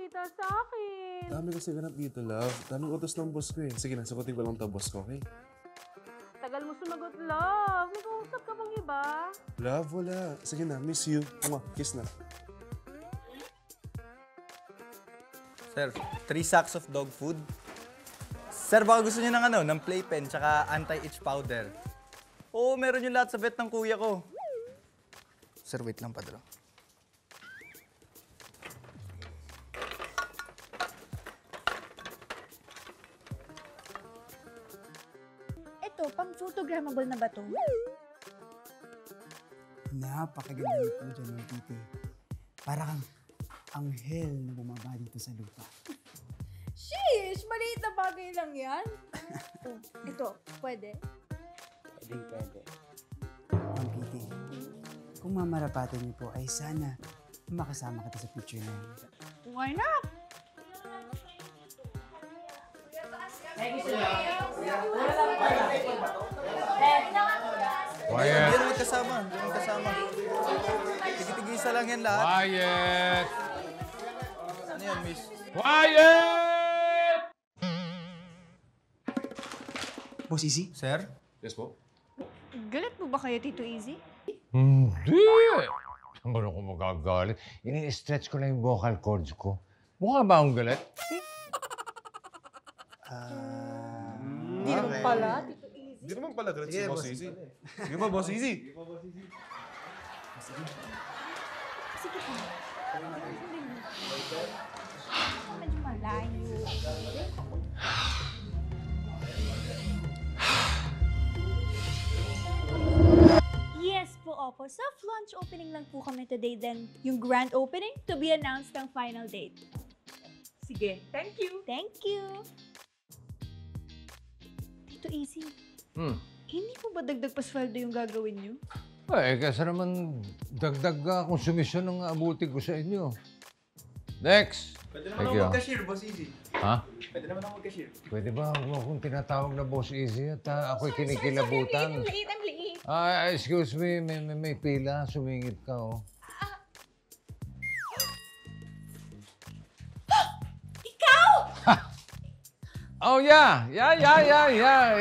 makita sa akin. Dami kasi ganap dito, love. Daming utos ng boss ko eh. Sige na, sagutin ko lang to boss ko, okay? Tagal mo sumagot, love. May kausap ka bang iba? Love, wala. Sige na, miss you. Kiss na. Sir, 3 sacks of dog food. Sir, baka gusto niyo ng playpen tsaka anti-itch powder. Oo, meron yung lahat sa vet ng kuya ko. Sir, wait lang, Padro. Ito, pang photogrammable na ba to? Napakaganda niyo po dyan, Ma'am Titi. Para kang anghel na bumaba dito sa lupa. Sheesh! Maliit na bagay lang yan. Oh, ito, pwede? Pwede. Ma'am Titi, kung mamarapatin niyo po ay sana makasama kita sa picture na yun. Why not? Quiet! Hindi naman kasama. Tigit-tigisa lang yan lahat. Quiet! Ano yan, miss? Quiet! Boss Easy? Sir? Yes po? Galit mo ba kayo, Tito Easy? Hindi! Saan ba ako magagalit? Ini-stretch ko lang yung vocal cords ko. Mukha ba akong galit? Hindi naman pala, Tito Easy. Hindi naman pala galit si Boss Easy. Sige ba, Boss Easy? Sige po. Medyo malayo. Yes po, opo. Soft launch opening lang po kami today. Then, yung grand opening to be announced ang final date. Sige, thank you. Thank you. Tito Easy, hindi po ba dagdag pa sweldo yung gagawin niyo? Eh, kasi naman dagdag konsumisyon ng abuti ko sa inyo. Next! Pwede naman ako mag-cashier, Boss Easy. Ha? Pwede naman ako mag-cashier. Pwede ba huwag mo akong tinatawag na Boss Easy at ako'y kinikilabutan? Ang liit. Excuse me, may pila. Sumingit ka, oh. Ikaw! Oh, yeah.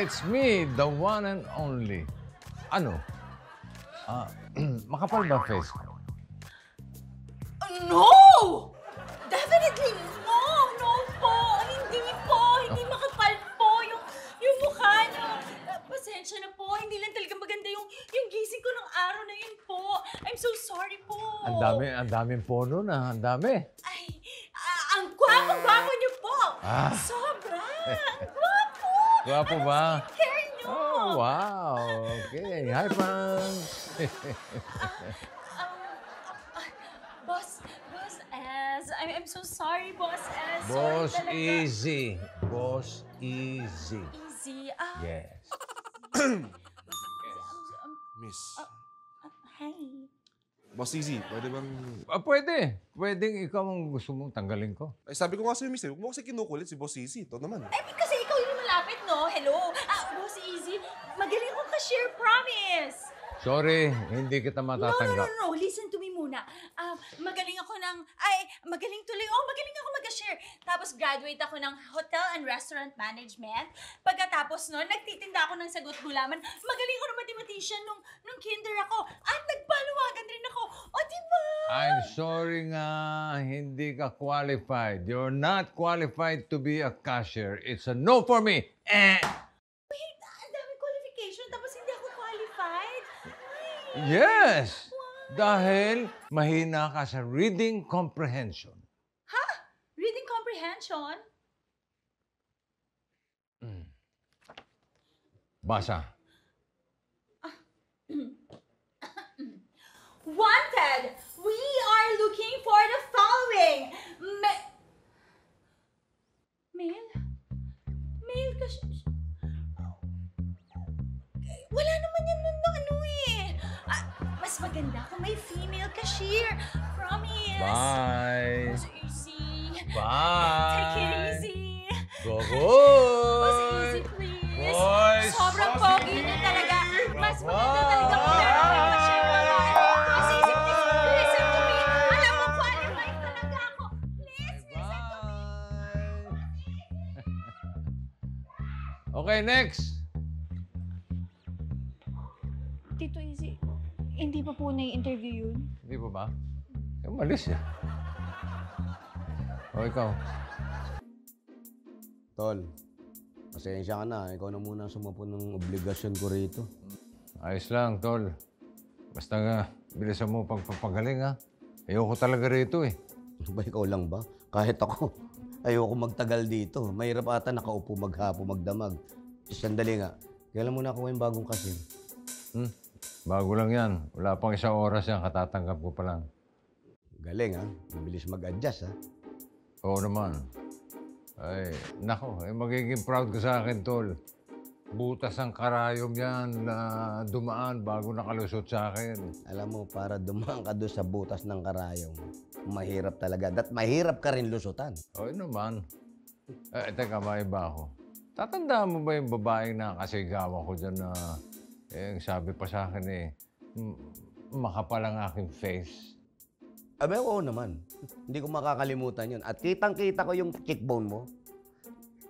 It's me, the one and only. Ano? Makapal ba face ko? No! Definitely no! No po! Hindi po! Hindi makapal po yung mukha niyo. Pasensya na po. Hindi lang talaga maganda yung gising ko ng araw na yun po. I'm so sorry po. Ang daming pono na. Ang dami. Ay, ang gwapo niyo po! Ah. Sobra! Ang gwapo! Gwapo ba? Hair niyo! Oh, wow. Okay. Hi, Frank. Boss S. I'm so sorry, Boss S. Boss Sorry talaga. Easy. Boss Easy. Easy. Yes. Miss. Hi. Boss Easy, pwede bang... Pwede. Pwedeng ikaw ang gusto mong tanggalin ko. Ay, sabi ko nga sa'yo, miss, huwag mo kasi kinukulit si Boss Easy. Ito naman. Ay, kasi ikaw yung malapit, no? Hello? Boss Easy, magaling akong cashier, promise! Sorry, hindi kita matatanggap. No. Listen to me muna. Magaling ako magaling ako mag-cashier. Tapos graduate ako ng Hotel and Restaurant Management. Pagkatapos nun, nagtitinda ako ng sagot gulaman. Magaling ako ng mathematician nung kinder ako. At nagpaluwagan rin ako. O, diba? I'm sorry nga, hindi ka qualified. You're not qualified to be a cashier. It's a no for me. Wait, ang dami qualification tapos hindi ako qualified. Ay, Yes! Dahil mahina ka sa reading comprehension. reading comprehension? Basa. Wanted! We are looking for the following. Mail? Mail kasi... Wala naman yan nun na ano eh. Mas maganda kung may female cashier. Promise. Bye! Mas easy. Bye! Take it easy. Go-go! Mas easy, please. Boys! Sobrang pogi niya talaga. Mas maganda talaga kung meron kang cashier babae. Mas easy, please. Listen to me. Alam mo, qualified talaga ako. Please, Okay, next. Tito Izzy, hindi pa po na-interview yun? Hindi pa ba? Umalis eh. O, ikaw. Tol, pasensya ka na. Ikaw na muna ang sumapo ng obligasyon ko rito. Ayos lang, tol. Basta nga, bilisan mo pagpapagaling, ha? Ayoko talaga rito, eh. Ano ba, ikaw lang ba? Kahit ako, ayoko magtagal dito. Mahirap ata nakaupo maghapo, magdamag. Sandali nga. Kailan mo nakuha yung bagong kasir? Bago lang yan. Wala pang isang oras yan. Katatanggap ko pa lang. Galing, ha? Mabilis mag-adjust, ha? Oo naman. Ay, nako. Magiging proud ka sa akin, tol. Butas ang karayom yan na dumaan bago nakalusot sa akin. Alam mo, para dumaan ka doon sa butas ng karayong, mahirap talaga. At mahirap ka rin lusutan. Oo naman. Teka, maiba ako. Tatandaan mo ba yung babaeng nakasigawan ko dyan na sabi pa sa akin makapal ang aking face? Abe, oo naman. Hindi ko makakalimutan yun. At kitang-kita ko yung cheekbone mo.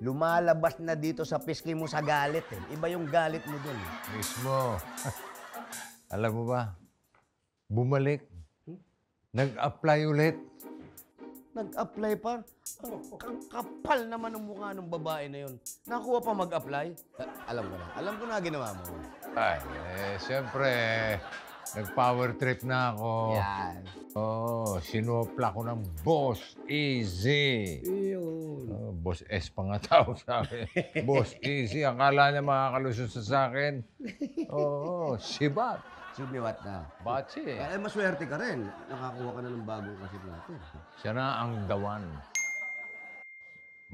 Lumalabas na dito sa pisngi mo sa galit. Iba yung galit mo dun. Mismo. Alam mo ba, bumalik. Nag-apply ulit. Nag-apply pa? Ang kapal naman ng mukha ng babae na yun. Nakuha pa mag-apply? Alam ko na. Alam ko na ginawa mo. Ay, siyempre, nag-power trip na ako. Yan. Sinopla ko ng Boss Easy. Yun. Boss S pa nga tawag sa akin. Boss Easy. Akala niya makakalusot sa akin. Sibat. Sumiwat na. Bachi. Ay, maswerte ka rin. Nakakuha ka na ng bagong kasip natin. Siya na ang dawan.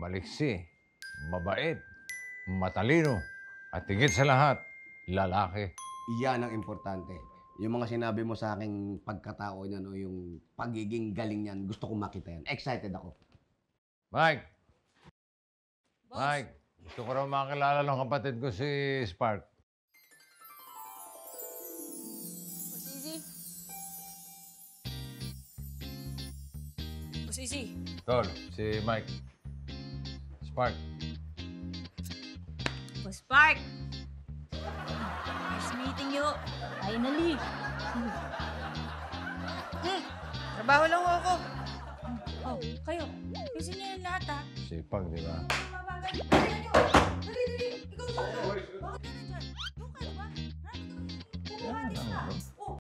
Maliksi, mabait, matalino, at higit sa lahat, lalaki. Yan ang importante. Yung mga sinabi mo sa aking pagkatao niyan o yung pagiging galing niyan, gusto kong makita yan. Excited ako. Mike! Mike, gusto ko raw makilala ng kapatid ko si Spark. Boss Izzy. Tol, si Mike. Spark. Boss Park. Nice meeting you. Finally. Trabaho lang ako. Oh, kayo. Busy niyo yung lahat, ha? Sipag, di ba? Dali, dali. Ikaw, bakit ka nandyan? Doon ka, di ba? Ha? Bumabati ka. Oh.